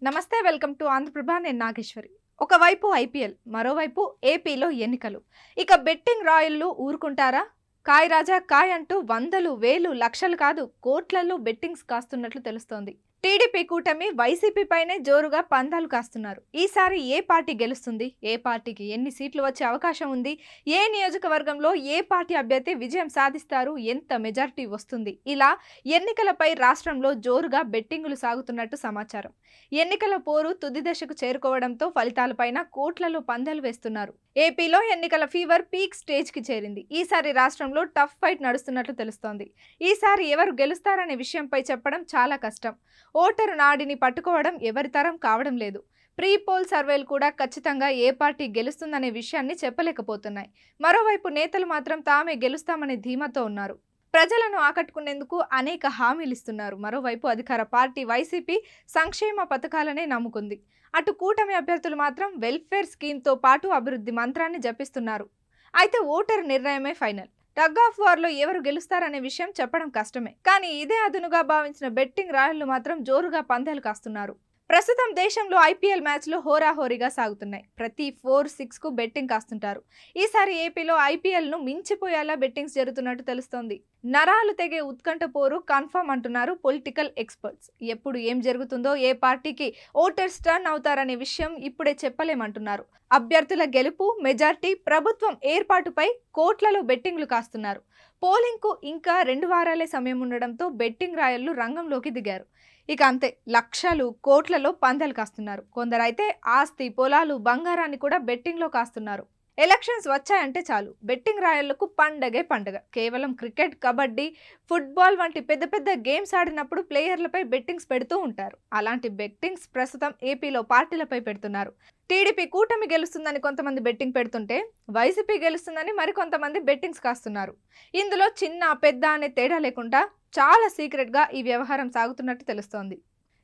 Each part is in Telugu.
నమస్తే వెల్కమ్ టు ఆంధ్రప్రభ నేను నాగేశ్వరి. ఒకవైపు ఐపీఎల్, మరోవైపు ఏపీలో ఎన్నికలు. ఇక బెట్టింగ్ రాయళ్లు ఊరుకుంటారా? కాయ్ రాజా కాయ్ అంటూ వందలు వేలు లక్షలు కాదు కోట్లలో బెట్టింగ్స్ కాస్తున్నట్లు తెలుస్తోంది. టీడీపీ కూటమి వైసీపీ పైనే జోరుగా పందాలు కాస్తున్నారు. ఈసారి ఏ పార్టీ గెలుస్తుంది, ఏ పార్టీకి ఎన్ని సీట్లు వచ్చే అవకాశం ఉంది, ఏ నియోజకవర్గంలో ఏ పార్టీ అభ్యర్థి విజయం సాధిస్తారు, ఎంత మెజారిటీ వస్తుంది, ఇలా ఎన్నికలపై రాష్ట్రంలో జోరుగా బెట్టింగులు సాగుతున్నట్టు సమాచారం. ఎన్నికల పోరు తుది దశకు చేరుకోవడంతో ఫలితాలపైన కోట్లలో పందాలు వేస్తున్నారు. ఏపీలో ఎన్నికల ఫీవర్ పీక్ స్టేజ్ కి చేరింది. ఈసారి రాష్ట్రంలో టఫ్ ఫైట్ నడుస్తున్నట్లు తెలుస్తోంది. ఈసారి ఎవరు గెలుస్తారనే విషయంపై చెప్పడం చాలా కష్టం. ఓటరు నాడిని పట్టుకోవడం ఎవరి తరం కావడం లేదు. ప్రీ పోల్ సర్వేలు కూడా ఖచ్చితంగా ఏ పార్టీ గెలుస్తుందనే విషయాన్ని చెప్పలేకపోతున్నాయి. మరోవైపు నేతలు మాత్రం తామే గెలుస్తామనే ధీమాతో ఉన్నారు. ప్రజలను ఆకట్టుకునేందుకు అనేక హామీలు ఇస్తున్నారు. మరోవైపు అధికార పార్టీ వైసీపీ సంక్షేమ పథకాలనే నమ్ముకుంది. అటు కూటమి అభ్యర్థులు మాత్రం వెల్ఫేర్ స్కీమ్తో పాటు అభివృద్ధి మంత్రాన్ని జపిస్తున్నారు. అయితే ఓటరు నిర్ణయమే ఫైనల్. టగ్ ఆఫ్ వార్ లో ఎవరు గెలుస్తారనే విషయం చెప్పడం కష్టమే. కానీ ఇదే అదునుగా భావించిన బెట్టింగ్ రాయళ్లు మాత్రం జోరుగా పందాలు కాస్తున్నారు. ప్రస్తుతం దేశంలో ఐపీఎల్ మ్యాచ్లు హోరాహోరీగా సాగుతున్నాయి. ప్రతి 4-6 కు బెట్టింగ్ కాస్తుంటారు. ఈసారి ఏపీలో ఐపీఎల్ ను మించిపోయేలా బెట్టింగ్స్ జరుగుతున్నట్టు తెలుస్తోంది. నరాలు తెగే ఉత్కంఠ పోరు కన్ఫర్మ్ అంటున్నారు పొలిటికల్ ఎక్స్పర్ట్స్. ఎప్పుడు ఏం జరుగుతుందో, ఏ పార్టీకి ఓటర్స్ టర్న్ అవుతారనే విషయం ఇప్పుడే చెప్పలేమంటున్నారు. అభ్యర్థుల గెలుపు, మెజార్టీ, ప్రభుత్వం ఏర్పాటుపై కోట్లలో బెట్టింగ్లు కాస్తున్నారు. పోలింగ్ కు ఇంకా 2 వారాలే సమయం ఉండడంతో బెట్టింగ్ రాయళ్లు రంగంలోకి దిగారు. ఇక అంతే, లక్షలు కోట్లలో పందాలు కాస్తున్నారు. కొందరైతే ఆస్తి, పొలాలు, బంగారాన్ని కూడా బెట్టింగ్ లో కాస్తున్నారు. ఎలక్షన్స్ వచ్చాయంటే చాలు బెట్టింగ్ రాయళ్లకు పండగే పండగ. కేవలం క్రికెట్, కబడ్డీ, ఫుట్బాల్ వంటి పెద్ద పెద్ద గేమ్స్ ఆడినప్పుడు ప్లేయర్లపై బెట్టింగ్స్ పెడుతూ ఉంటారు. అలాంటి బెట్టింగ్స్ ప్రస్తుతం ఏపీలో పార్టీలపై పెడుతున్నారు. టీడీపీ కూటమి గెలుస్తుందని కొంతమంది బెట్టింగ్ పెడుతుంటే, వైసీపీ గెలుస్తుందని మరికొంతమంది బెట్టింగ్స్ కాస్తున్నారు. ఇందులో చిన్న పెద్ద అనే తేడా లేకుండా చాలా సీక్రెట్ గా ఈ వ్యవహారం సాగుతున్నట్టు తెలుస్తోంది.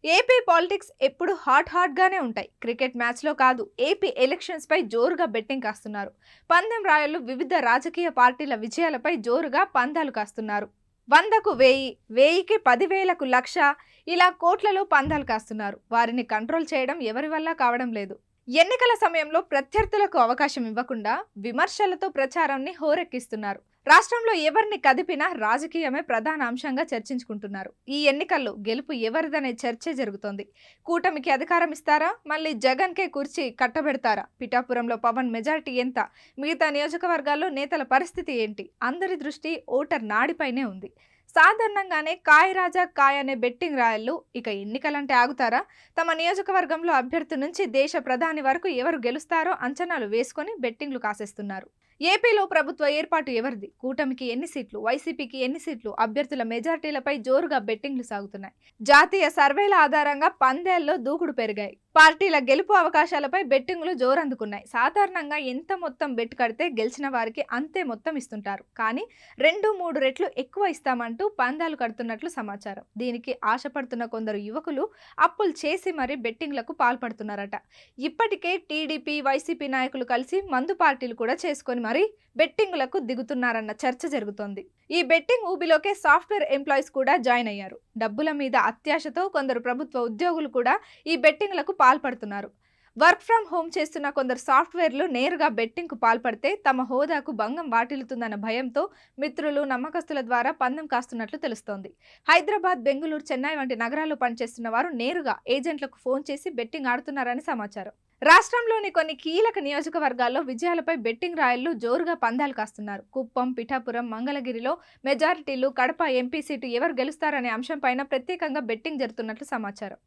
ఏపీ పాలిటిక్స్ ఎప్పుడు హాట్ గానే ఉంటాయి. క్రికెట్ మ్యాచ్ లో కాదు, ఏపీ ఎలక్షన్స్ పై జోరుగా బెట్టింగ్ కాస్తున్నారు. పందెం రాయళ్లు వివిధ రాజకీయ పార్టీల విజయాలపై జోరుగా పందాలు కాస్తున్నారు. 100కు 1000, 1000కి 10,000కు 1,00,000 ఇలా కోట్లలో పందాలు కాస్తున్నారు. వారిని కంట్రోల్ చేయడం ఎవరి వల్ల కావడం లేదు. ఎన్నికల సమయంలో ప్రత్యర్థులకు అవకాశం ఇవ్వకుండా విమర్శలతో ప్రచారాన్ని హోరెక్కిస్తున్నారు. రాష్ట్రంలో ఎవరిని కదిపినా రాజకీయమే ప్రధాన అంశంగా చర్చించుకుంటున్నారు. ఈ ఎన్నికల్లో గెలుపు ఎవరిదనే చర్చే జరుగుతోంది. కూటమికి అధికారం ఇస్తారా, మళ్ళీ జగన్కే కుర్చీ కట్టబెడతారా, పిఠాపురంలో పవన్ మెజారిటీ ఎంత, మిగతా నియోజకవర్గాల్లో నేతల పరిస్థితి ఏంటి, అందరి దృష్టి ఓటర్ నాడిపైనే ఉంది. సాధారణంగానే కాయ్ రాజా కాయ్ అనే బెట్టింగ్ రాయళ్లు ఇక ఎన్నికలంటే ఆగుతారా? తమ నియోజకవర్గంలో అభ్యర్థి నుంచి దేశ ప్రధాని వరకు ఎవరు గెలుస్తారో అంచనాలు వేసుకొని బెట్టింగ్లు కాసేస్తున్నారు. ఏపీలో ప్రభుత్వ ఏర్పాటు ఎవరిది, కూటమికి ఎన్ని సీట్లు, వైసీపీకి ఎన్ని సీట్లు, అభ్యర్థుల మెజార్టీలపై జోరుగా బెట్టింగ్లు సాగుతున్నాయి. జాతీయ సర్వేల ఆధారంగా పందేల్లో దూకుడు పెరిగాయి. పార్టీల గెలుపు అవకాశాలపై బెట్టింగ్లు జోరందుకున్నాయి. సాధారణంగా ఎంత మొత్తం బెట్ కడితే గెలిచిన వారికి అంతే మొత్తం ఇస్తుంటారు. కానీ 2-3 రెట్లు ఎక్కువ ఇస్తామంటూ పందాలు కడుతున్నట్లు సమాచారం. దీనికి ఆశపడుతున్న కొందరు యువకులు అప్పులు చేసి మరీ బెట్టింగ్లకు పాల్పడుతున్నారట. ఇప్పటికే టీడీపీ, వైసీపీ నాయకులు కలిసి మందు పార్టీలు కూడా చేసుకొని మరి బెట్టింగులకు దిగుతున్నారన్న చర్చ జరుగుతోంది. ఈ బెట్టింగ్ ఊబిలోకే సాఫ్ట్వేర్ ఎంప్లాయీస్ కూడా జాయిన్ అయ్యారు. డబ్బుల మీద అత్యాశతో కొందరు ప్రభుత్వ ఉద్యోగులు కూడా ఈ బెట్టింగ్లకు పాల్పడుతున్నారు. వర్క్ ఫ్రం హోమ్ చేస్తున్న కొందరు సాఫ్ట్వేర్లు నేరుగా బెట్టింగ్ కు పాల్పడితే తమ హోదాకు భంగం వాటిల్లుతుందన్న భయంతో మిత్రులు, నమ్మకస్తుల ద్వారా పందెం కాస్తున్నట్లు తెలుస్తోంది. హైదరాబాద్, బెంగళూరు, చెన్నై వంటి నగరాల్లో పనిచేస్తున్న వారు నేరుగా ఏజెంట్లకు ఫోన్ చేసి బెట్టింగ్ ఆడుతున్నారని సమాచారం. రాష్ట్రంలోని కొన్ని కీలక నియోజకవర్గాల్లో విజయాలపై బెట్టింగ్ రాయళ్లు జోరుగా పందాలు కాస్తున్నారు. కుప్పం, పిఠాపురం, మంగళగిరిలో మెజారిటీలు, కడప ఎంపీ సీటు ఎవరు గెలుస్తారనే అంశంపైన ప్రత్యేకంగా బెట్టింగ్ జరుగుతున్నట్లు సమాచారం.